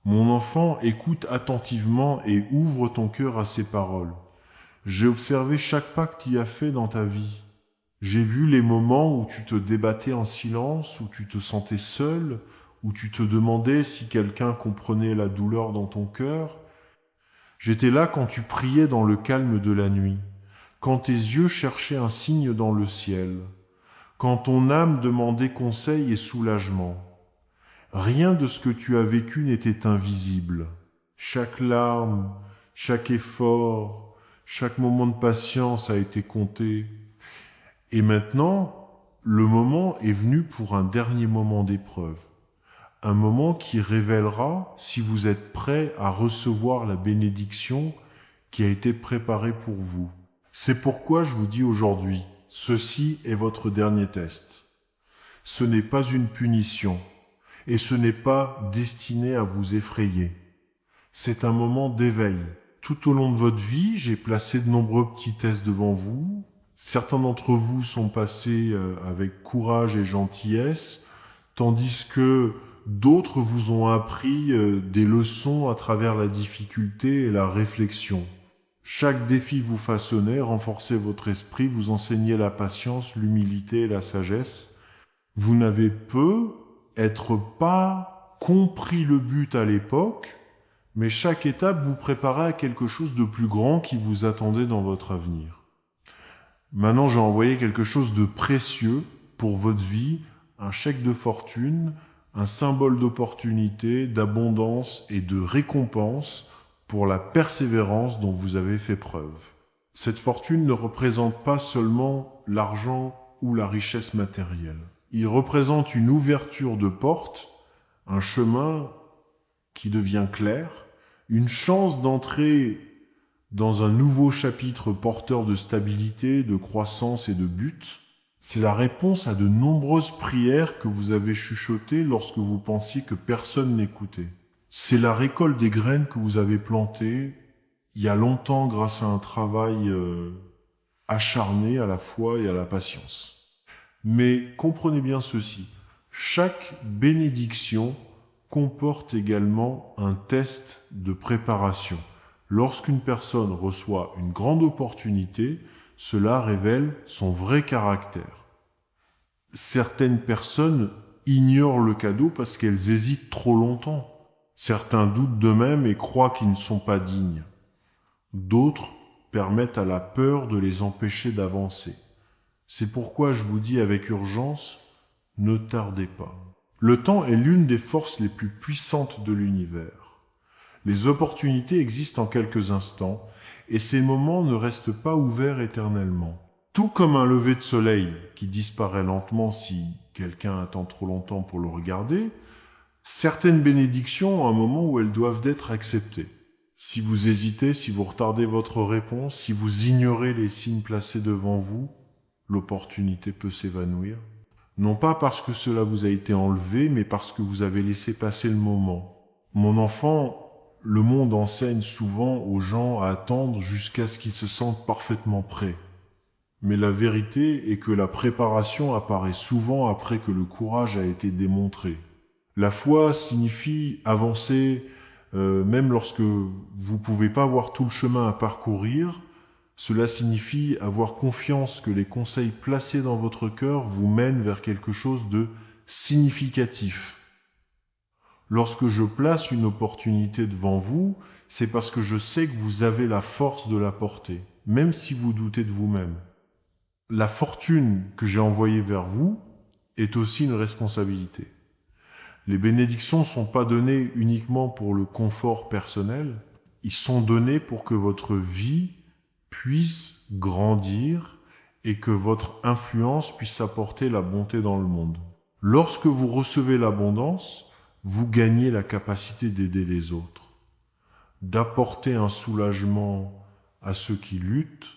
Mon enfant, écoute attentivement et ouvre ton cœur à ces paroles. J'ai observé chaque pas que tu as fait dans ta vie. J'ai vu les moments où tu te débattais en silence, où tu te sentais seul, où tu te demandais si quelqu'un comprenait la douleur dans ton cœur. J'étais là quand tu priais dans le calme de la nuit, quand tes yeux cherchaient un signe dans le ciel, quand ton âme demandait conseil et soulagement. Rien de ce que tu as vécu n'était invisible. Chaque larme, chaque effort, chaque moment de patience a été compté. Et maintenant, le moment est venu pour un dernier moment d'épreuve. Un moment qui révélera si vous êtes prêt à recevoir la bénédiction qui a été préparée pour vous. C'est pourquoi je vous dis aujourd'hui, ceci est votre dernier test. Ce n'est pas une punition et ce n'est pas destiné à vous effrayer. C'est un moment d'éveil. Tout au long de votre vie, j'ai placé de nombreux petits tests devant vous. Certains d'entre vous sont passés avec courage et gentillesse, tandis que d'autres vous ont appris des leçons à travers la difficulté et la réflexion. Chaque défi vous façonnait, renforçait votre esprit, vous enseignait la patience, l'humilité et la sagesse. Vous n'avez être pas compris le but à l'époque, mais chaque étape vous préparait à quelque chose de plus grand qui vous attendait dans votre avenir. Maintenant, j'ai envoyé quelque chose de précieux pour votre vie, un chèque de fortune, un symbole d'opportunité, d'abondance et de récompense pour la persévérance dont vous avez fait preuve. Cette fortune ne représente pas seulement l'argent ou la richesse matérielle. Il représente une ouverture de porte, un chemin qui devient clair, une chance d'entrer dans un nouveau chapitre porteur de stabilité, de croissance et de but. C'est la réponse à de nombreuses prières que vous avez chuchotées lorsque vous pensiez que personne n'écoutait. C'est la récolte des graines que vous avez plantées il y a longtemps grâce à un travail acharné à la foi et à la patience. Mais comprenez bien ceci, chaque bénédiction comporte également un test de préparation. Lorsqu'une personne reçoit une grande opportunité, cela révèle son vrai caractère. Certaines personnes ignorent le cadeau parce qu'elles hésitent trop longtemps. Certains doutent d'eux-mêmes et croient qu'ils ne sont pas dignes. D'autres permettent à la peur de les empêcher d'avancer. C'est pourquoi je vous dis avec urgence, ne tardez pas. Le temps est l'une des forces les plus puissantes de l'univers. Les opportunités existent en quelques instants, et ces moments ne restent pas ouverts éternellement. Tout comme un lever de soleil qui disparaît lentement si quelqu'un attend trop longtemps pour le regarder, certaines bénédictions ont un moment où elles doivent être acceptées. Si vous hésitez, si vous retardez votre réponse, si vous ignorez les signes placés devant vous, l'opportunité peut s'évanouir. Non pas parce que cela vous a été enlevé, mais parce que vous avez laissé passer le moment. Mon enfant, le monde enseigne souvent aux gens à attendre jusqu'à ce qu'ils se sentent parfaitement prêts. Mais la vérité est que la préparation apparaît souvent après que le courage a été démontré. La foi signifie avancer même lorsque vous ne pouvez pas voir tout le chemin à parcourir. Cela signifie avoir confiance que les conseils placés dans votre cœur vous mènent vers quelque chose de significatif. Lorsque je place une opportunité devant vous, c'est parce que je sais que vous avez la force de la porter, même si vous doutez de vous-même. La fortune que j'ai envoyée vers vous est aussi une responsabilité. Les bénédictions ne sont pas données uniquement pour le confort personnel, ils sont donnés pour que votre vie puisse grandir et que votre influence puisse apporter la bonté dans le monde. Lorsque vous recevez l'abondance, vous gagnez la capacité d'aider les autres, d'apporter un soulagement à ceux qui luttent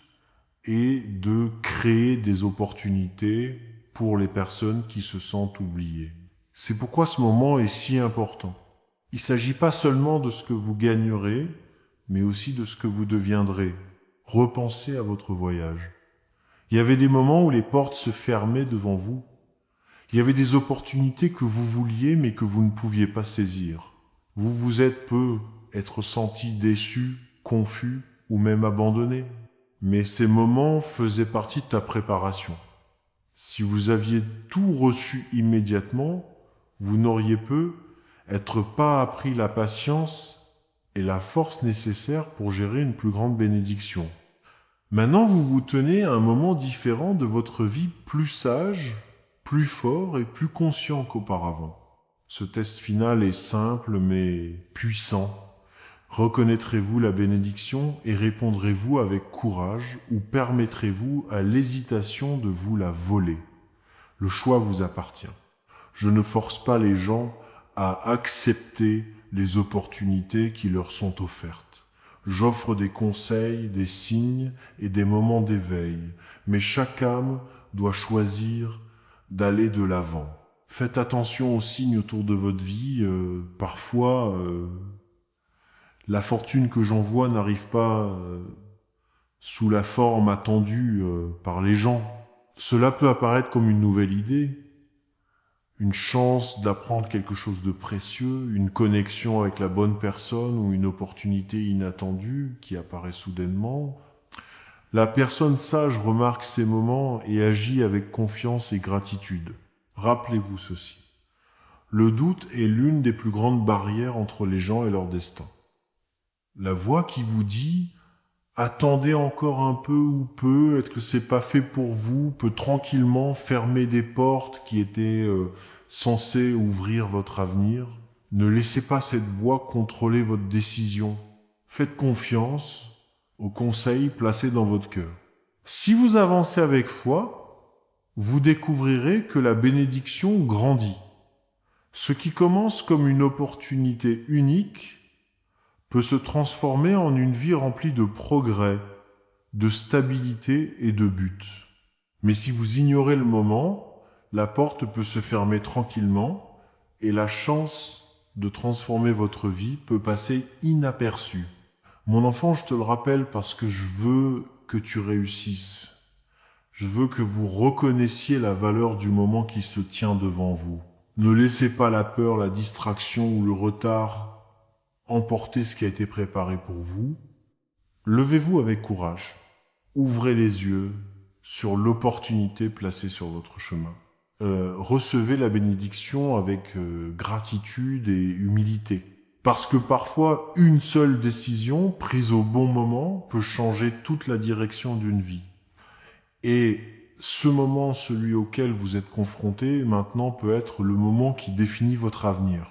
et de créer des opportunités pour les personnes qui se sentent oubliées. C'est pourquoi ce moment est si important. Il ne s'agit pas seulement de ce que vous gagnerez, mais aussi de ce que vous deviendrez. Repensez à votre voyage. Il y avait des moments où les portes se fermaient devant vous. Il y avait des opportunités que vous vouliez mais que vous ne pouviez pas saisir. Vous vous êtes peut être senti déçu, confus ou même abandonné. Mais ces moments faisaient partie de ta préparation. Si vous aviez tout reçu immédiatement, vous n'auriez être pas appris la patience et la force nécessaires pour gérer une plus grande bénédiction. Maintenant, vous vous tenez à un moment différent de votre vie, plus sage, plus fort et plus conscient qu'auparavant. Ce test final est simple mais puissant. Reconnaîtrez-vous la bénédiction et répondrez-vous avec courage ou permettrez-vous à l'hésitation de vous la voler? Le choix vous appartient. Je ne force pas les gens à accepter les opportunités qui leur sont offertes. J'offre des conseils, des signes et des moments d'éveil, mais chaque âme doit choisir d'aller de l'avant. Faites attention aux signes autour de votre vie. Parfois, la fortune que j'envoie n'arrive pas sous la forme attendue par les gens. Cela peut apparaître comme une nouvelle idée, une chance d'apprendre quelque chose de précieux, une connexion avec la bonne personne ou une opportunité inattendue qui apparaît soudainement. La personne sage remarque ces moments et agit avec confiance et gratitude. Rappelez-vous ceci. Le doute est l'une des plus grandes barrières entre les gens et leur destin. La voix qui vous dit « Attendez encore un peu ou peu, est-ce que c'est pas fait pour vous ?» peut tranquillement fermer des portes qui étaient censées ouvrir votre avenir. Ne laissez pas cette voix contrôler votre décision. Faites confiance aux conseils placés dans votre cœur. Si vous avancez avec foi, vous découvrirez que la bénédiction grandit. Ce qui commence comme une opportunité unique peut se transformer en une vie remplie de progrès, de stabilité et de but. Mais si vous ignorez le moment, la porte peut se fermer tranquillement et la chance de transformer votre vie peut passer inaperçue. Mon enfant, je te le rappelle parce que je veux que tu réussisses. Je veux que vous reconnaissiez la valeur du moment qui se tient devant vous. Ne laissez pas la peur, la distraction ou le retard emporter ce qui a été préparé pour vous. Levez-vous avec courage. Ouvrez les yeux sur l'opportunité placée sur votre chemin. Recevez la bénédiction avec gratitude et humilité. Parce que parfois, une seule décision prise au bon moment peut changer toute la direction d'une vie. Et ce moment, celui auquel vous êtes confronté, maintenant peut être le moment qui définit votre avenir.